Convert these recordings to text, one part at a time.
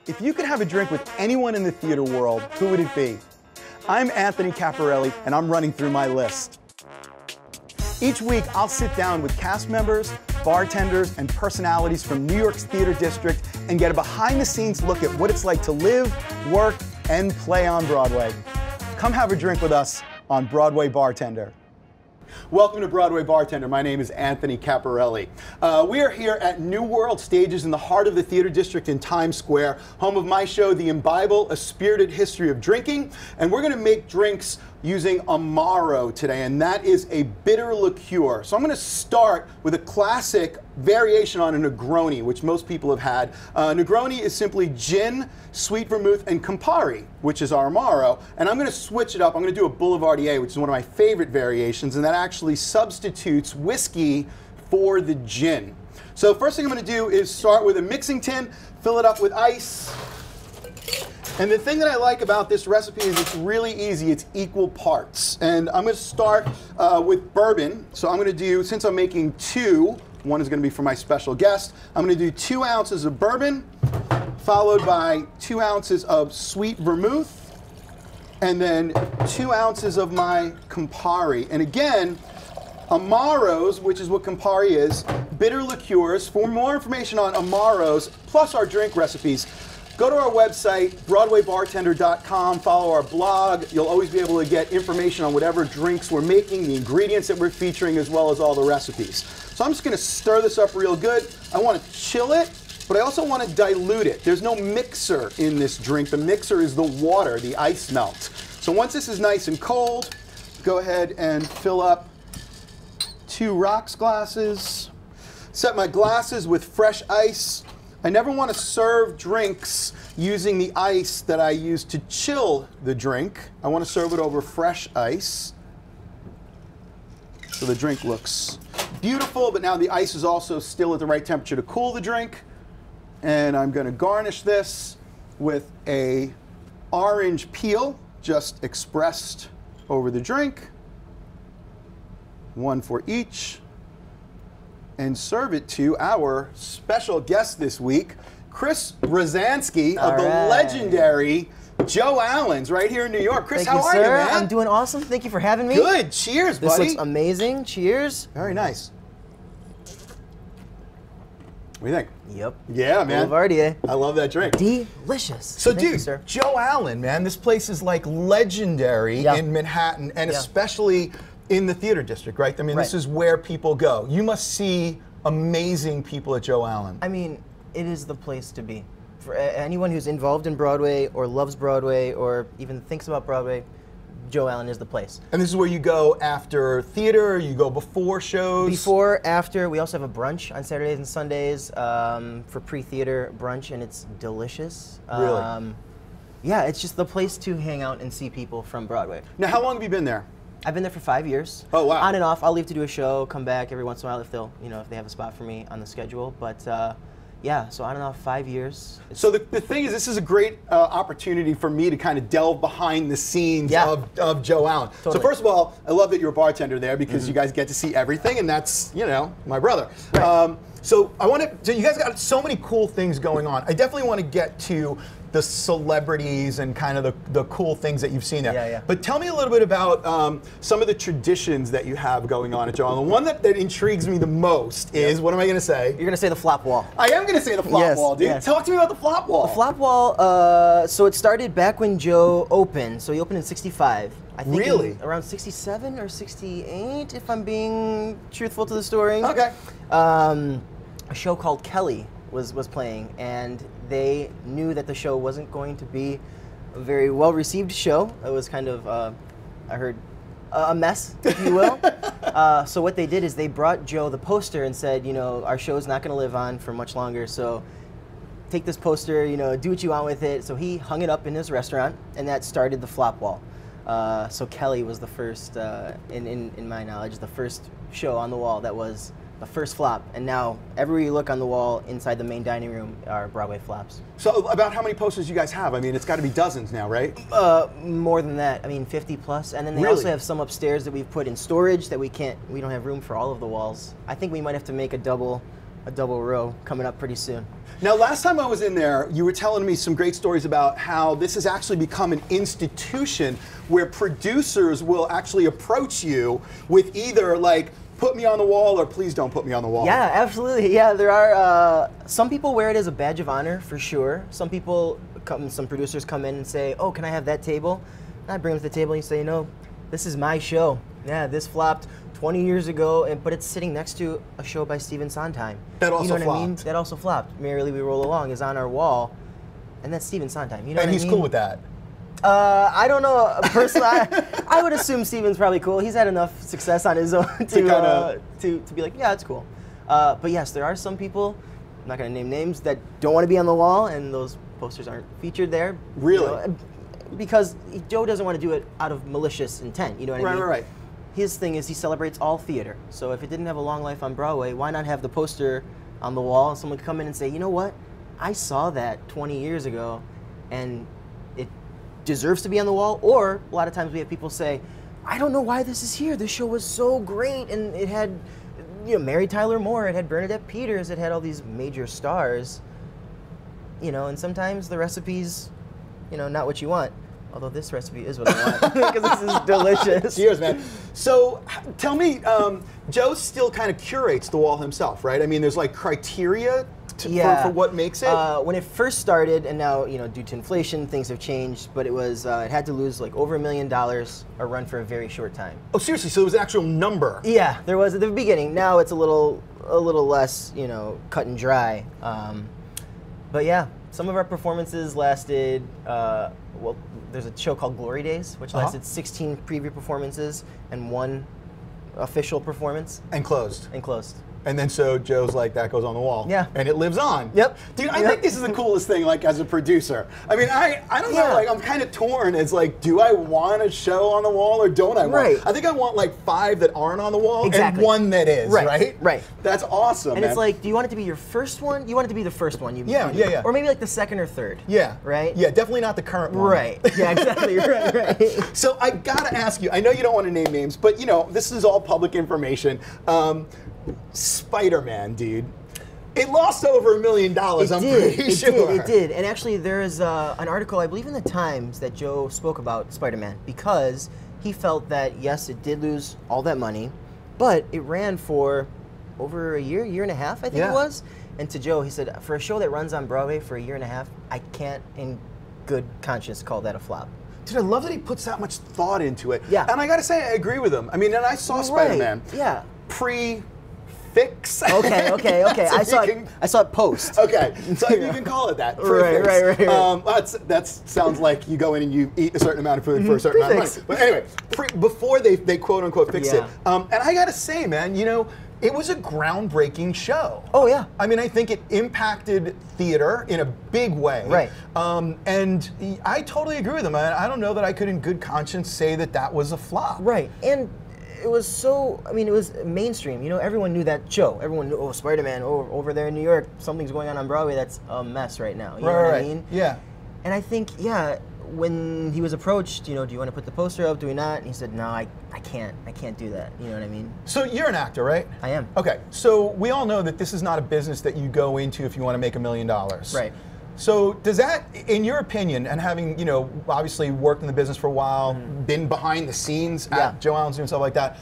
If you could have a drink with anyone in the theater world, who would it be? I'm Anthony Caporale, and I'm running through my list. Each week, I'll sit down with cast members, bartenders, and personalities from New York's theater district and get a behind-the-scenes look at what it's like to live, work, and play on Broadway. Come have a drink with us on Broadway Bartender. Welcome to Broadway Bartender. My name is Anthony Caporale. We are here at New World Stages in the heart of the theater district in Times Square, home of my show, The Imbible, A Spirited History of Drinking. And we're going to make drinks using Amaro today, and that is a bitter liqueur. So I'm going to start with a classic variation on a Negroni, which most people have had. Negroni is simply gin, sweet vermouth, and Campari, which is our Amaro. And I'm going to switch it up. I'm going to do a Boulevardier, which is one of my favorite variations, and that actually substitutes whiskey for the gin. So first thing I'm going to do is start with a mixing tin, fill it up with ice. And the thing that I like about this recipe is it's really easy. It's equal parts. And I'm going to start with bourbon. So I'm going to do, since I'm making two, one is going to be for my special guest, I'm going to do 2 ounces of bourbon, followed by 2 ounces of sweet vermouth, and then 2 ounces of my Campari. And again, Amaros, which is what Campari is, bitter liqueurs. For more information on Amaros, plus our drink recipes, go to our website, BroadwayBartender.com, follow our blog. You'll always be able to get information on whatever drinks we're making, the ingredients that we're featuring, as well as all the recipes. So I'm just going to stir this up real good. I want to chill it, but I also want to dilute it. There's no mixer in this drink. The mixer is the water, the ice melt. So once this is nice and cold, go ahead and fill up 2 rocks glasses. Set my glasses with fresh ice. I never want to serve drinks using the ice that I use to chill the drink. I want to serve it over fresh ice. So the drink looks beautiful, but now the ice is also still at the right temperature to cool the drink. And I'm going to garnish this with a orange peel, just expressed over the drink. 1 for each. And serve it to our special guest this week, Chris Rozanski of the legendary Joe Allen's right here in New York. Chris, how are you, man? I'm doing awesome. Thank you for having me. Good. Cheers, buddy. This looks amazing. Cheers. Very nice. What do you think? Yep. Yeah, man. Boulevardier. I love that drink. Delicious. So, Thank you, dude, sir. Joe Allen, man, this place is like legendary in Manhattan, and especially in the theater district, right? I mean, this is where people go. You must see amazing people at Joe Allen. I mean, it is the place to be. For anyone who's involved in Broadway or loves Broadway or even thinks about Broadway, Joe Allen is the place. And this is where you go after theater, you go before shows? Before, after. We also have a brunch on Saturdays and Sundays for pre-theater brunch, and it's delicious. Really? Yeah, it's just the place to hang out and see people from Broadway. Now, how long have you been there? I've been there for 5 years. Oh, wow. On and off. I'll leave to do a show, come back every once in a while if they'll, if they have a spot for me on the schedule. But yeah, so on and off 5 years. So the thing is, this is a great opportunity for me to kind of delve behind the scenes of Joe Allen. Totally. So first of all, I love that you're a bartender there because you guys get to see everything, and that's, my brother. Right. So you guys got so many cool things going on. I definitely want to get to the celebrities and kind of the cool things that you've seen there. Yeah. But tell me a little bit about some of the traditions that you have going on at Joe Allen. The one that intrigues me the most is, what am I going to say? You're going to say the flop wall. I am going to say the flop wall, dude. Yes. Talk to me about the flop wall. The flop wall, so it started back when Joe opened. So he opened in '65. I think really? Around '67 or '68, if I'm being truthful to the story. Okay. A show called Kelly was playing, and they knew that the show wasn't going to be a very well-received show. It was kind of, I heard, a mess, if you will. So what they did is they brought Joe the poster and said, our show's not going to live on for much longer, so take this poster, do what you want with it. So he hung it up in his restaurant, and that started the flop wall. So Kelly was the first, in my knowledge, the first show on the wall that was the first flop, and now everywhere you look on the wall inside the main dining room are Broadway flops. So about how many posters you guys have? I mean, it's got to be dozens now, right? More than that. I mean, 50 plus, and then they also have some upstairs that we've put in storage that we don't have room for all of the walls. I think we might have to make a double a double row coming up pretty soon. Now, last time I was in there, you were telling me some great stories about how this has actually become an institution where producers will actually approach you with either like, put me on the wall or please don't put me on the wall. Yeah, absolutely. Yeah, there are, some people wear it as a badge of honor for sure. Some producers come in and say, oh, can I have that table? And I bring them to the table and you say, no, this is my show. Yeah, this flopped 20 years ago, but it's sitting next to a show by Stephen Sondheim. That also flopped. What I mean? That also flopped. Merrily We Roll Along is on our wall, and that's Stephen Sondheim. You know and what he's I mean? cool with that. I don't know. Personally, I would assume Stephen's probably cool. He's had enough success on his own to be like, yeah, it's cool. But yes, there are some people, I'm not going to name names, that don't want to be on the wall, and those posters aren't featured there. Really? You know, because Joe doesn't want to do it out of malicious intent. You know what I mean? Right. His thing is he celebrates all theater. So if it didn't have a long life on Broadway, why not have the poster on the wall and someone could come in and say, you know what? I saw that 20 years ago, and it deserves to be on the wall. Or a lot of times we have people say, I don't know why this is here. This show was so great, and it had, you know, Mary Tyler Moore, it had Bernadette Peters, it had all these major stars. You know, and sometimes the recipe's, you know, not what you want. Although this recipe is what I want, because this is delicious. Cheers, man. So tell me, Joe still kind of curates the wall himself, right? I mean, there's like criteria for what makes it? When it first started, and now, you know, due to inflation, things have changed, but it was, it had to lose like over $1 million or run for a very short time. Oh, seriously? So it was an actual number? Yeah, there was at the beginning. Now it's a little less, you know, cut and dry. But yeah, some of our performances lasted, well, there's a show called Glory Days, which lasted 16 preview performances and 1 official performance. And closed. And then so Joe's like, that goes on the wall. Yeah. And it lives on. Yep. Dude, I think this is the coolest thing, like, as a producer. I mean, I don't know, like, I'm kind of torn. It's like, do I want a show on the wall or don't I want? Right. I think I want, like, 5 that aren't on the wall and 1 that is, right? Right. That's awesome, And it's like, do you want it to be your first one? You want it to be the first one. Yeah. Or maybe like the second or third. Yeah. Right? Yeah, definitely not the current one. Right. Yeah, exactly. right. So I gotta ask you, I know you don't want to name names, but, you know, this is all public information. Spider-Man, dude. It lost over $1 million, I'm pretty sure. It did. And actually, there is an article, I believe in the Times, that Joe spoke about Spider-Man because he felt that, yes, it did lose all that money, but it ran for over a year and a half, I think it was. And to Joe, he said, for a show that runs on Broadway for a year and a half, I can't in good conscience call that a flop. Dude, I love that he puts that much thought into it. Yeah. And I gotta say, I agree with him. I mean, and I saw Spider-Man. Yeah. Pre-fix. Okay. I saw it post. Okay, so you can call it that. Right. That sounds like you go in and you eat a certain amount of food for a certain amount of money. But anyway, before they quote unquote fix it. And I gotta say, man, you know, it was a groundbreaking show. Oh yeah. I mean, I think it impacted theater in a big way. Right. And I totally agree with him. I don't know that I could in good conscience say that that was a flop. Right. And it was so, I mean, it was mainstream. You know, everyone knew that show. Everyone knew, oh, Spider-Man, over there in New York, something's going on Broadway that's a mess right now. You know what I mean? Yeah. And I think, when he was approached, you know, do you want to put the poster up, do we not? And he said, no, I can't do that. You know what I mean? So you're an actor, right? I am. Okay, so we all know that this is not a business that you go into if you want to make $1 million. Right. So does that, in your opinion, and having, you know, obviously worked in the business for a while, been behind the scenes at Joe Allen's and stuff like that,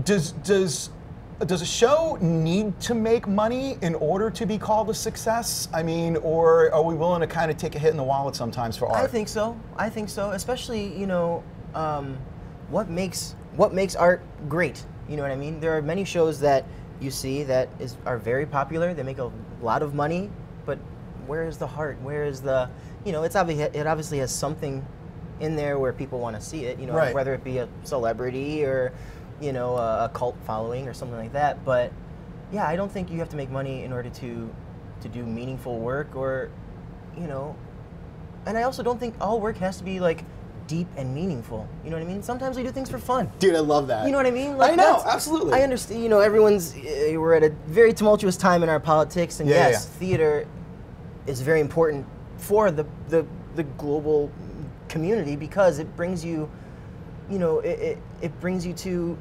does a show need to make money in order to be called a success? I mean, or are we willing to kind of take a hit in the wallet sometimes for art? I think so. Especially, you know, what makes art great? You know what I mean? There are many shows that you see that are very popular. They make a lot of money, but where is the heart? Where is the, you know, it obviously has something in there where people want to see it, you know, whether it be a celebrity or, you know, a cult following or something like that. But yeah, I don't think you have to make money in order to do meaningful work, or, you know, and I also don't think all work has to be like deep and meaningful. You know what I mean? Sometimes we do things for fun. Dude, I love that. You know what I mean? Like, I know, absolutely. I understand, you know, we're at a very tumultuous time in our politics, and theater is very important for the global community because it brings you, you know, it brings you to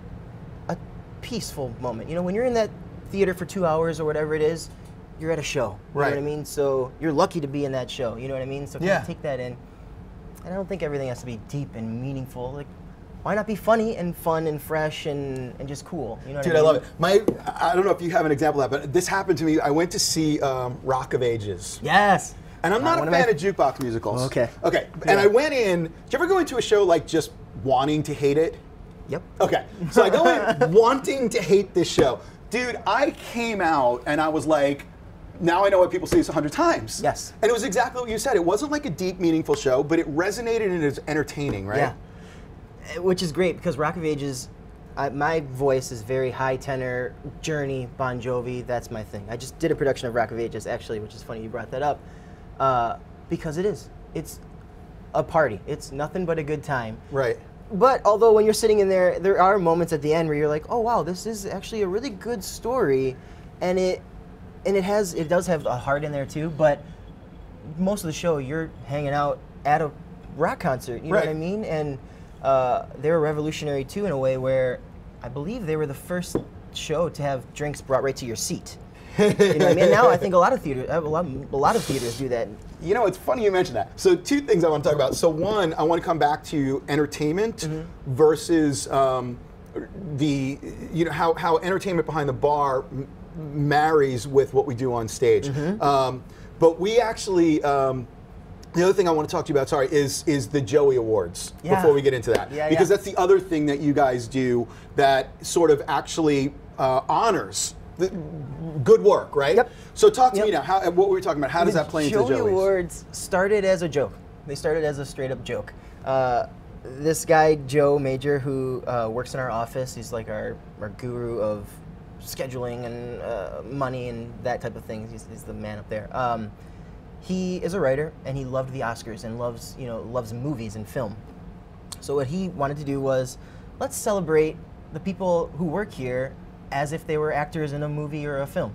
a peaceful moment. You know, when you're in that theater for 2 hours or whatever it is, you're at a show. You know what I mean? So you're lucky to be in that show. You know what I mean? So kind of take that in. And I don't think everything has to be deep and meaningful. Like, why not be funny and fun and fresh and just cool? You know what I mean? Dude, I love it. I don't know if you have an example of that, but this happened to me. I went to see Rock of Ages. Yes. And I'm not a fan of jukebox musicals. Okay. Okay. And I went in. Did you ever go into a show like just wanting to hate it? Yep. Okay. So I go in wanting to hate this show. Dude, I came out and I was like, now I know why people see this 100 times. Yes. And it was exactly what you said. It wasn't like a deep, meaningful show, but it resonated and it was entertaining, right? Yeah. Which is great because Rock of Ages, my voice is very high tenor, Journey, Bon Jovi, that's my thing. I just did a production of Rock of Ages, actually, which is funny you brought that up, because it is. It's a party. It's nothing but a good time. Right. But although when you're sitting in there are moments at the end where you're like, oh wow, this is actually a really good story, and it does have a heart in there too, but most of the show you're hanging out at a rock concert, you know what I mean? And they were revolutionary too in a way where I believe they were the first show to have drinks brought right to your seat. You know what I mean? And now I think a lot of theaters do that. You know, it's funny you mentioned that. So 2 things I want to talk about. So one, I want to come back to entertainment versus the, you know, how entertainment behind the bar marries with what we do on stage. But we actually, the other thing I want to talk to you about, sorry, is the Joey Awards before we get into that. Because that's the other thing that you guys do that sort of actually honors the good work, right? Yep. So talk to me now, what were we talking about? How does that play into the Joey's? Joey Awards started as a joke. They started as a straight up joke. This guy, Joe Major, who works in our office, he's like our guru of scheduling and money and that type of thing. He's the man up there. He is a writer and he loved the Oscars and loves movies and film. So what he wanted to do was, let's celebrate the people who work here as if they were actors in a movie or a film.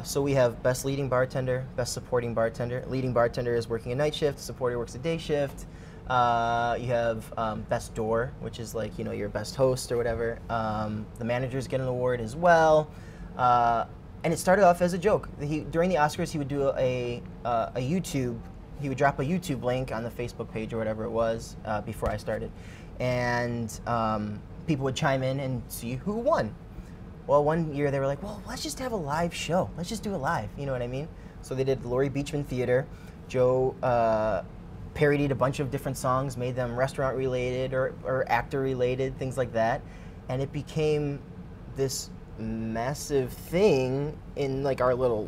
So we have Best Leading Bartender, Best Supporting Bartender. Leading Bartender is working a night shift, Supporter works a day shift. You have Best Door, which is like, your best host or whatever. The managers get an award as well. And it started off as a joke. During the Oscars, he would do a YouTube, he would drop a YouTube link on the Facebook page or whatever it was before I started. And people would chime in and see who won. Well, one year they were like, well, let's just have a live show. Let's just do it live, you know what I mean? So they did Laurie Beachman Theater. Joe parodied a bunch of different songs, made them restaurant related or actor related, things like that. And it became this massive thing in like our little,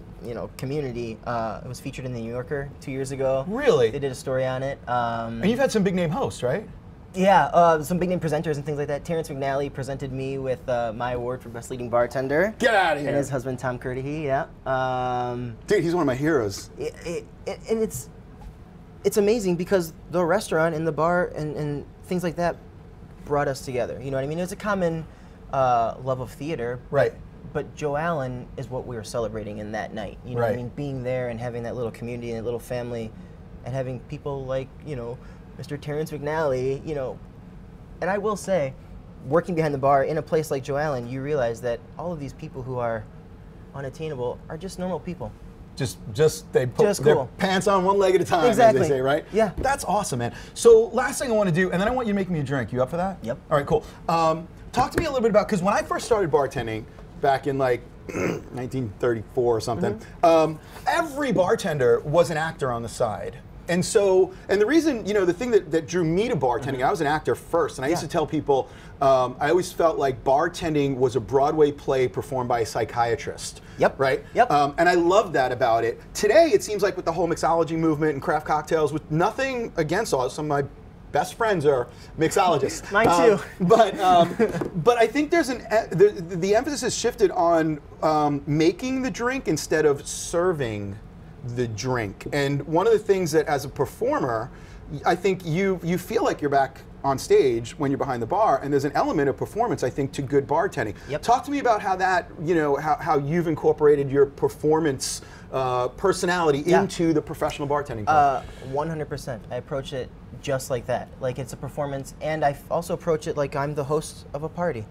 community. It was featured in the New Yorker 2 years ago. Really? They did a story on it. And you've had some big name hosts, right? Yeah, some big name presenters and things like that. Terrence McNally presented me with my award for Best Leading Bartender. Get out of here. And his husband, Tom Curtihy, yeah. Dude, he's one of my heroes. And it's amazing because the restaurant and the bar and things like that brought us together. You know what I mean? It was a common love of theater. Right. But Joe Allen is what we were celebrating in that night. You know what I mean? Being there and having that little community and that little family and having people like, Mr. Terrence McNally, and I will say, working behind the bar in a place like Joe Allen, you realize that all of these people who are unattainable are just normal people. They put their pants on one leg at a time, as they say, right? Yeah. That's awesome, man. So last thing I want to do, and then I want you to make me a drink. You up for that? Yep. All right, cool. Talk to me a little bit about, because when I first started bartending back in like 1934 or something, every bartender was an actor on the side. And so, and the reason, the thing that drew me to bartending, I was an actor first, and I used to tell people, I always felt like bartending was a Broadway play performed by a psychiatrist. Yep. Right? Yep. And I loved that about it. Today, it seems like with the whole mixology movement and craft cocktails, with nothing against all, some of my best friends are mixologists. Mine too. But I think there's the emphasis has shifted on making the drink instead of serving the drink. And one of the things that as a performer, I think you feel like you're back on stage when you're behind the bar, and there's an element of performance, I think, to good bartending. Yep. Talk to me about how that, how you've incorporated your performance personality into the professional bartending part. 100%. I approach it just like that. Like it's a performance, and I also approach it like I'm the host of a party.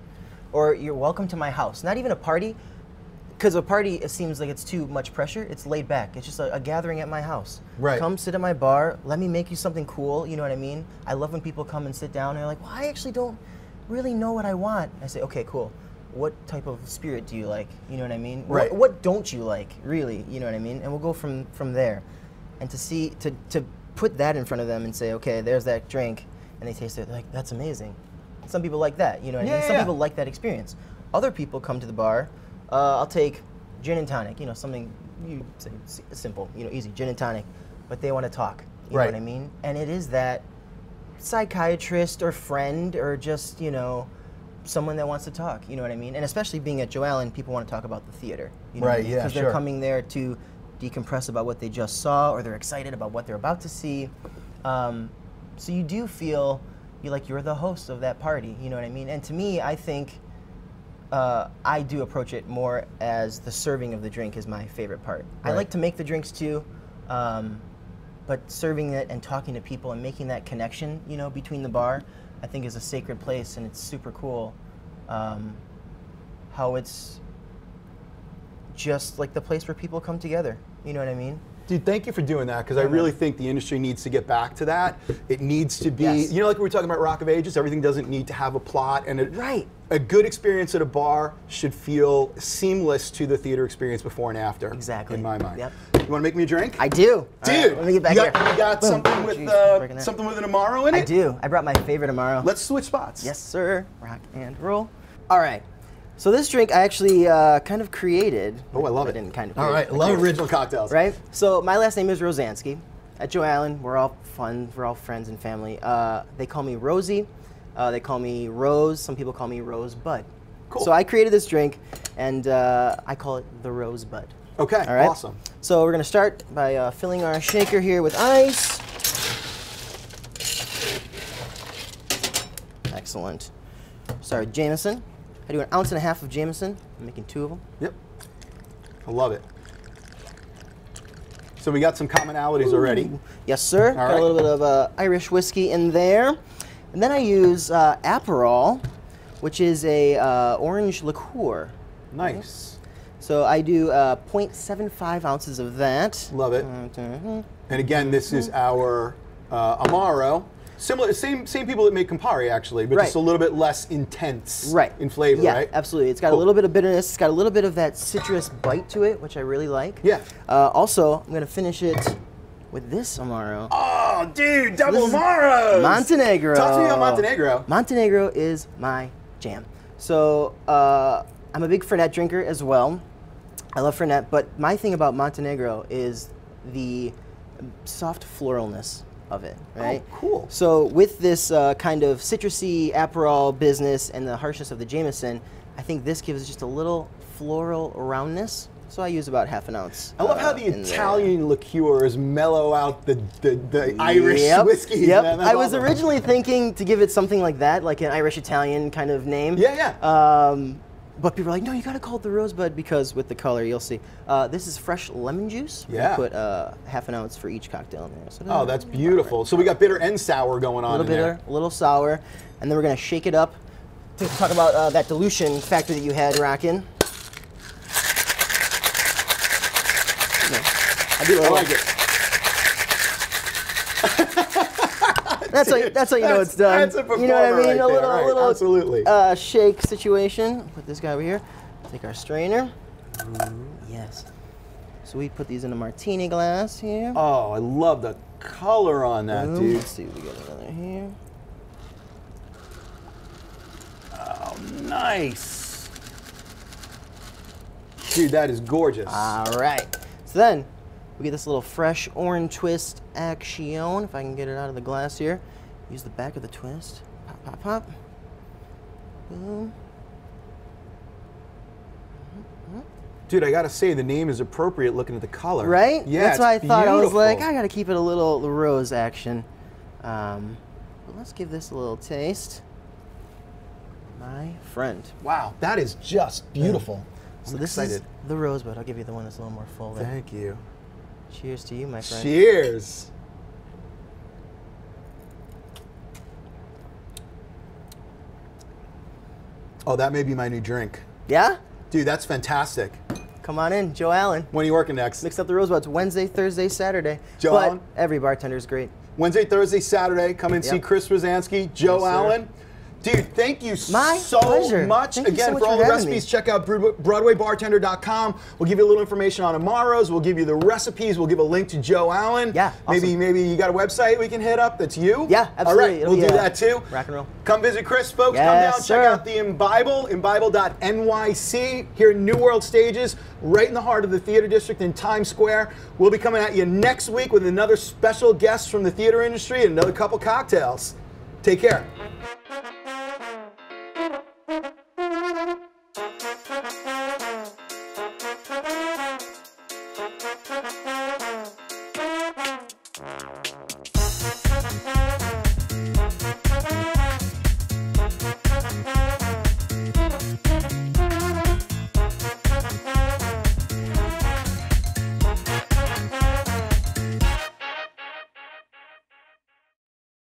Or you're welcome to my house. Not even a party, because a party, it seems like it's too much pressure. It's laid back. It's just a gathering at my house. Right. Come sit at my bar. Let me make you something cool. You know what I mean? I love when people come and sit down and they're like, well, I actually don't really know what I want. I say, okay, cool. What type of spirit do you like? You know what I mean? Right. What don't you like, really? You know what I mean? And we'll go from there. And to put that in front of them and say, okay, there's that drink, and they taste it, like, that's amazing. Some people like that, you know what I mean? Some people like that experience. Other people come to the bar, I'll take gin and tonic, you know, something you say simple, you know, easy, gin and tonic, but they want to talk, you know what I mean? And it is that psychiatrist or friend or just, you know, someone that wants to talk, you know what I mean? And especially being at Joe Allen, people want to talk about the theater, you know, because they're coming there to decompress about what they just saw, or they're excited about what they're about to see. So you do feel you're the host of that party, you know what I mean? And to me, I think I do approach it more as the serving of the drink is my favorite part. I like to make the drinks too, but serving it and talking to people and making that connection, you know, between the bar, I think is a sacred place, and it's super cool how it's just like the place where people come together. You know what I mean? Dude, thank you for doing that, because I really think the industry needs to get back to that. It needs to be, you know, like we were talking about Rock of Ages, everything doesn't need to have a plot, and a good experience at a bar should feel seamless to the theater experience before and after. Exactly. In my mind. Yep. You want to make me a drink? I do. Dude, right, let me get back here. You got something with something with an Amaro in it? I do. I brought my favorite Amaro. Let's switch spots. Yes, sir. Rock and roll. All right. So this drink I actually kind of created. Oh, I love it. Didn't kind of. All right, I love original cocktails. Right. So my last name is Rozanski. At Joe Allen, we're all fun. We're all friends and family. They call me Rosie. They call me Rose. Some people call me Rosebud. Cool. So I created this drink, and I call it the Rosebud. Okay. All right. Awesome. So we're gonna start by filling our shaker here with ice. Excellent. Sorry, Jameson. I do 1.5 ounces of Jameson. I'm making 2 of them. Yep. I love it. So we got some commonalities already. Yes, sir. Got a little bit of Irish whiskey in there. And then I use Aperol, which is a orange liqueur. Nice. So I do 0.75 ounces of that. Love it. And again, this is our Amaro. Similar, same people that make Campari, actually, but just a little bit less intense in flavor, right? Yeah, absolutely. It's got a little bit of bitterness. It's got a little bit of that citrus bite to it, which I really like. Yeah. Also, I'm going to finish it with this Amaro. Oh, dude, double Amaros! Montenegro. Talk to me about Montenegro. Montenegro is my jam. So I'm a big Fernet drinker as well. I love Fernet, but my thing about Montenegro is the soft floralness of it, right? Oh, cool. So with this kind of citrusy Aperol business and the harshness of the Jameson, I think this gives just a little floral roundness. So I use about 1/2 ounce. I love how the Italian liqueurs mellow out the Irish whiskey. Yep. Man, I was originally thinking to give it something like that, like an Irish-Italian kind of name. Yeah. But people are like, no, you gotta call it the Rosebud because with the color, you'll see. This is fresh lemon juice. Yeah. We put 1/2 ounce for each cocktail in there. So that's beautiful. So we got bitter and sour going on. A little bitter, a little sour, and then we're gonna shake it up to talk about that dilution factor that you had, Rockin'. I like it. That's how you know it's done. That's a performer, you know what I mean? right A little, there, little absolutely. Shake situation. Put this guy over here. Take our strainer. Yes. So we put these in a martini glass here. Oh, I love the color on that, dude. Let's see if we got another here. Oh, nice. Dude, that is gorgeous. All right. So then we get this little fresh orange twist action. If I can get it out of the glass here. Use the back of the twist. Pop, pop, pop. Boom. Dude, I gotta say, the name is appropriate looking at the color. Right? Yeah, that's why I thought. beautiful. I was like, I gotta keep it a little rose action. But let's give this a little taste. My friend. Wow, that is just beautiful. So this is the Rosebud. I'll give you the one that's a little more full there. Thank you. Cheers to you, my friend. Cheers. Oh, that may be my new drink. Yeah? Dude, that's fantastic. come on in. Joe Allen. When are you working next? Mixed Up the Rosebuds, Wednesday, Thursday, Saturday. Joe but Allen? every bartender's great. Wednesday, Thursday, Saturday. Come and see Chris Rozanski, Joe Yes, Allen. Dude, thank you My so pleasure. much. Thank you Again, so much for all for the having recipes, me. check out BroadwayBartender.com. We'll give you a little information on tomorrow's. We'll give you the recipes. We'll give a link to Joe Allen. Yeah, awesome. Maybe you got a website we can hit up that's you? Yeah, absolutely. All right, It'll we'll be, do that too. rock and roll. Come visit Chris, folks. Yes, Come down, sir. check out the Imbible, imbible.nyc, here in New World Stages, right in the heart of the theater district in Times Square. We'll be coming at you next week with another special guest from the theater industry and another couple cocktails. Take care.